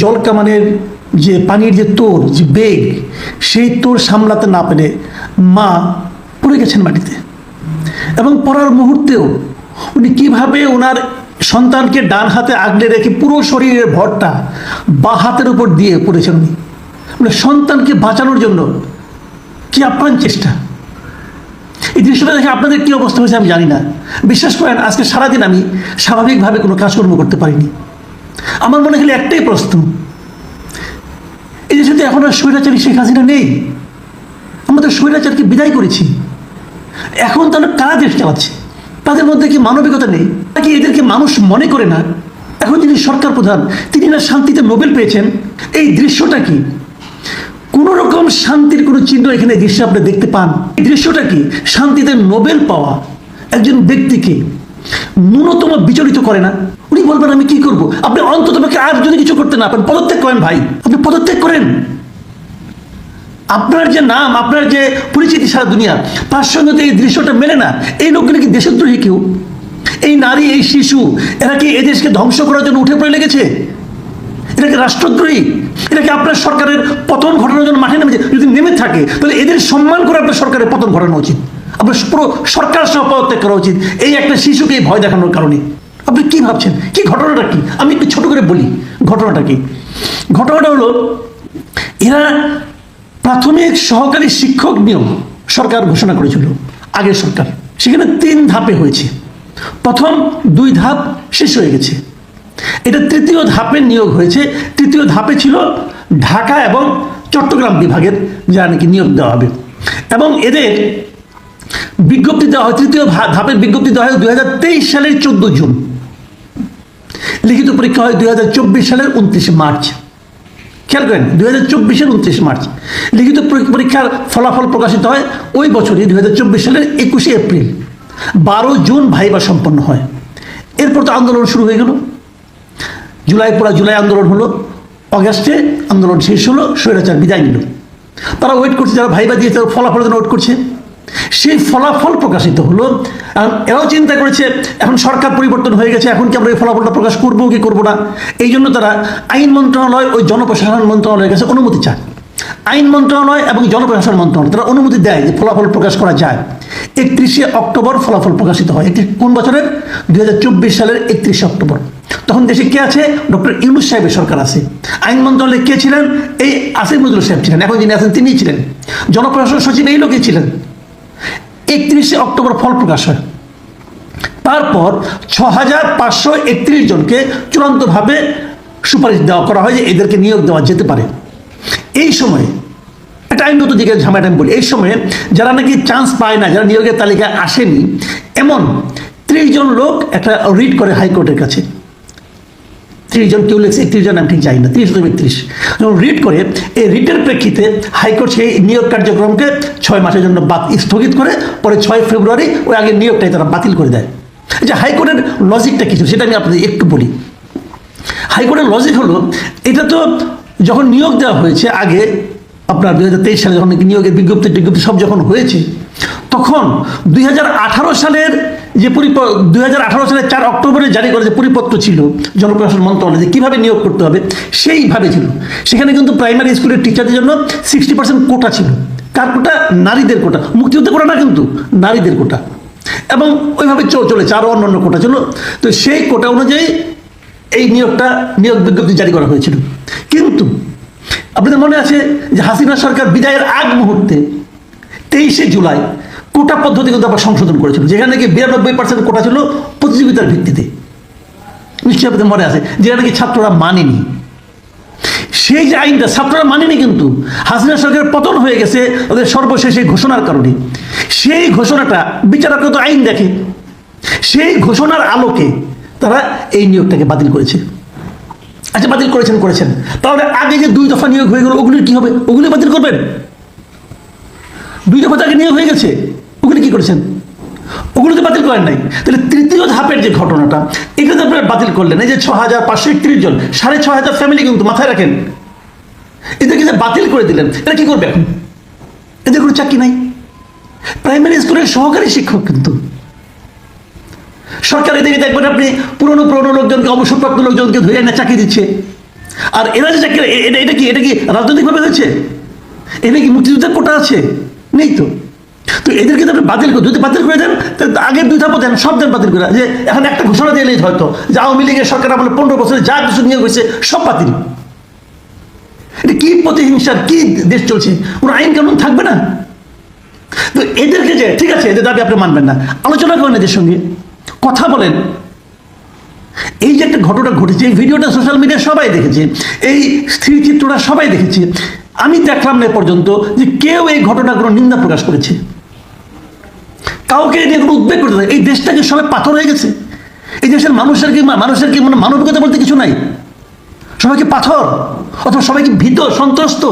জলকামানের যে পানির যে তোর যে বেগ, সেই তোর সামলাতে না পেরে মা পড়ে গেছেন মাটিতে। এবং পড়ার মুহূর্তেও উনি কিভাবে ওনার সন্তানকে ডান হাতে আগলে রেখে পুরো শরীরের ভরটা বা হাতের উপর দিয়ে পড়েছেন উনি। মানে সন্তানকে বাঁচানোর জন্য কি আপ্রাণ চেষ্টা। এই দৃশ্যটা দেখে আপনাদের কি অবস্থা হয়েছে আমি জানি না। বিশ্বাস করেন, আজকে সারাদিন আমি স্বাভাবিকভাবে কোনো কাজকর্ম করতে পারিনি। আমার মনে হলো একটাই প্রশ্ন, এই দেশে তো এখন আর স্বৈরাচারী শেখ হাসিনা নেই। আমাদের স্বৈরাচারকে বিদায় করেছি, এখন তাহলে কারা দেশ চালাচ্ছে? তাদের মধ্যে কি মানবিকতা নেই নাকি এদেরকে মানুষ মনে করে না? এখন যিনি সরকার প্রধান, তিনি না শান্তিতে নোবেল পেয়েছেন। এই দৃশ্যটা কি? কোন রকম শান্তির কোনো চিহ্ন এখানে দৃশ্যে আপনি দেখতে পান? এই দৃশ্যটা কি? শান্তিতে নোবেল পাওয়া একজন ব্যক্তিকে ন্যূনতম বিচলিত করে না? উনি বলবেন আমি কি করব? আপনি অন্তত আর যদি কিছু করতে না পারেন পদত্যাগ করেন ভাই, আপনি পদত্যাগ করেন। আপনার যে নাম, আপনার যে পরিচিতি সারা দুনিয়া, তার সঙ্গে তো এই দৃশ্যটা মেলে না। এই লোকগুলো কি দেশদ্রোহী কেউ? এই নারী, এই শিশু, এরা কি এদেশকে ধ্বংস করার জন্য উঠে পড়ে লেগেছে? এটা কি রাষ্ট্রদ্রোহী? এটা কি আপনার সরকারের পতন ঘটানোর জন্য মাঠে নেমেছে? যদি নেমে থাকে তাহলে এদের সম্মান করে আপনার সরকারের পতন ঘটানো উচিত। আপনার পুরো সরকার সহ পদত্যাগ করা উচিত এই একটা শিশুকে ভয় দেখানোর কারণে। আপনি কি ভাবছেন? কি ঘটনাটা কি? আমি একটু ছোট করে বলি ঘটনাটা কি। ঘটনাটা হলো, এরা প্রাথমিক সহকারী শিক্ষক নিয়োগ সরকার ঘোষণা করেছিল, আগের সরকার। সেখানে 3 ধাপে হয়েছে। প্রথম 2 ধাপ শেষ হয়ে গেছে। এটা 3য় ধাপের নিয়োগ হয়েছে। 3য় ধাপে ছিল ঢাকা এবং চট্টগ্রাম বিভাগের যারা নাকি নিয়োগ দেওয়া হবে, এবং এদের বিজ্ঞপ্তি দেওয়া হয়। 3য় ধাপের বিজ্ঞপ্তি দেওয়া হয় 2023 সালের 14 জুন। লিখিত পরীক্ষা হয় 2024 সালের 29 মার্চ। খেয়াল করেন, 2024-এর 29 মার্চ। লিখিত পরীক্ষার ফলাফল প্রকাশিত হয় ওই বছরই 2024 সালের 21 এপ্রিল। 12 জুন ভাইবা সম্পন্ন হয়। এরপর তো আন্দোলন শুরু হয়ে গেল। জুলাই আন্দোলন হলো, অগাস্টে আন্দোলন শেষ হলো, স্বৈরাচার বিদায় নিল। তারা ওয়েট করছে, যারা ভাইবা দিয়েছে তারা ফলাফলের জন্য ওয়েট করছে। সেই ফলাফল প্রকাশিত হলো। এরাও চিন্তা করেছে এখন সরকার পরিবর্তন হয়ে গেছে, এখন কি আমরা এই ফলাফলটা প্রকাশ করবো কি করবো না। এই জন্য তারা আইন মন্ত্রণালয়, ওই জনপ্রশাসন মন্ত্রণালয়ের কাছে অনুমতি চায়। আইন মন্ত্রণালয় এবং জনপ্রশাসন মন্ত্রণালয় তারা অনুমতি দেয় যে ফলাফল প্রকাশ করা যায়। 31 অক্টোবর ফলাফল প্রকাশিত হয়। কোন বছরের? 2024 সালের 31 অক্টোবর। তখন দেশে কে আছে? ডক্টর ইউনূস সাহেবের সরকার আছে। আইন মন্ত্রণালয়ে কে ছিলেন? এই আসিফ নজরুল সাহেব ছিলেন। এখন যিনি আছেন তিনিই ছিলেন। জনপ্রশাসন সচিব এই লোকই ছিলেন। 31 অক্টোবর ফল প্রকাশ হয়। তারপর 6531 জনকে চূড়ান্তভাবে সুপারিশ দেওয়া করা হয় যে এদেরকে নিয়োগ দেওয়া যেতে পারে। এই সময়ে একটা আইনগত দিকে ঝামেলাটা আমি বলি। এই সময়ে যারা নাকি চান্স পায় না, যারা নিয়োগের তালিকায় আসেনি, এমন 30 জন লোক একটা রিট করে হাইকোর্টের কাছে। 30 জন, কেউ লেগেছে 31 জন, আমি ঠিক যাই না, 30-32 যখন রিট করে, এই রিটের প্রেক্ষিতে হাইকোর্ট সেই নিয়োগ কার্যক্রমকে 6 মাসের জন্য স্থগিত করে পরে 6 ফেব্রুয়ারি ওই আগের নিয়োগটাই তারা বাতিল করে দেয়। যে হাইকোর্টের লজিকটা কিছু সেটা আমি আপনাদের একটু বলি। হাইকোর্টের লজিক হলো, এটা তো যখন নিয়োগ দেওয়া হয়েছে আগে আপনার 2023 সালে যখন নিয়োগের বিজ্ঞপ্তি সব যখন হয়েছে, তখন 2018 সালের যে 2018 সালের 4 অক্টোবরে জারি করা যে পরিপত্র ছিল জনপ্রশাসন মন্ত্রণালয় যে কীভাবে নিয়োগ করতে হবে সেইভাবে ছিল। সেখানে কিন্তু প্রাইমারি স্কুলের টিচারদের জন্য 60% কোটা ছিল। কার কোটা? নারীদের কোটা। মুক্তিযুদ্ধের কোটা না, কিন্তু নারীদের কোটা। এবং ওইভাবে চলেছে, আরও অন্যান্য কোটা ছিল। তো সেই কোটা অনুযায়ী এই নিয়োগ বিজ্ঞপ্তি জারি করা হয়েছিল। কিন্তু আপনাদের মনে আছে যে হাসিনা সরকার বিদায়ের আগ মুহূর্তে 23শে জুলাই কোটা পদ্ধতি কিন্তু আবার সংশোধন করেছিল, যেখানে নাকি 92% কোটা ছিল প্রতিযোগিতার ভিত্তিতে। নিশ্চয়ই আপনাদের মনে আছে, যেটা নাকি ছাত্ররা মানেনি। সেই যে আইনটা ছাত্ররা মানেনি, কিন্তু হাসিনা সরকারের পতন হয়ে গেছে ওদের সর্বশেষ এই ঘোষণার কারণে। সেই ঘোষণাটা বিচারকরা তো আইন দেখে, সেই ঘোষণার আলোকে তারা এই নিয়োগটাকে বাতিল করেছে। আচ্ছা, বাতিল করেছেন, তাহলে আগে যে 2 দফা নিয়োগ হয়ে গেল ওগুলির কি হবে? ওগুলি বাতিল করবেন? 2 দফা আগে নিয়োগ হয়ে গেছে, ওগুলি কি করেছেন? ওগুলো তো বাতিল করেন নাই। তাহলে 3য় ধাপের যে ঘটনাটা, এটা তো আপনারা বাতিল করলেন। এই যে 6531 জন, 6500 ফ্যামিলি, কিন্তু মাথায় রাখেন, এদেরকে যে বাতিল করে দিলেন, এটা কি করবে এখন? এদের কোনো চাকরি নাই। প্রাইমারি স্কুলের সহকারী শিক্ষক, কিন্তু সরকার এদিকে দেখবেন আপনি পুরনো লোকজনকে, অবসরপ্রাপ্ত লোকজনকে ধরে এনে চাকরি দিচ্ছে। আর এরা যে এটা কি রাজনৈতিকভাবে হয়েছে? এটা কি মুক্তিযুদ্ধের কোটা আছে? নেই তো। তো এদেরকে তো আপনি বাতিল করে, যদি বাতিল করে দেন আগের 2 ধাপ দেন, সব দেন বাতিল করে, যে এখন একটা ঘোষণা দিয়ে হয়তো যে আওয়ামী লীগের সরকার আমলে 15 বছরে যা কিছু নিয়োগ হয়েছে সব বাতিল। এটা কি প্রতিহিংসার কি দেশ চলছে? কোনো আইন কানুন থাকবে না? তো এদেরকে যে ঠিক আছে, এদের দাবি আপনি মানবেন না, আলোচনা করেন এদের সঙ্গে, কথা বলেন। এই যে একটা ঘটনা ঘটেছে, এই ভিডিওটা সোশ্যাল মিডিয়ায় সবাই দেখেছে, এই স্থিরচিত্রটা সবাই দেখেছে। আমি দেখলাম না পর্যন্ত যে কেউ এই ঘটনাগুলো নিন্দা প্রকাশ করেছে, কাউকে নিয়ে কোনো উদ্বেগ করতে। এই দেশটাকে সবাই পাথর হয়ে গেছে। এই দেশের মানুষের কি মানে মানবিকতা বলতে কিছু নাই? সবাইকে পাথর, অথবা সবাইকে ভীত সন্ত্রস্ত।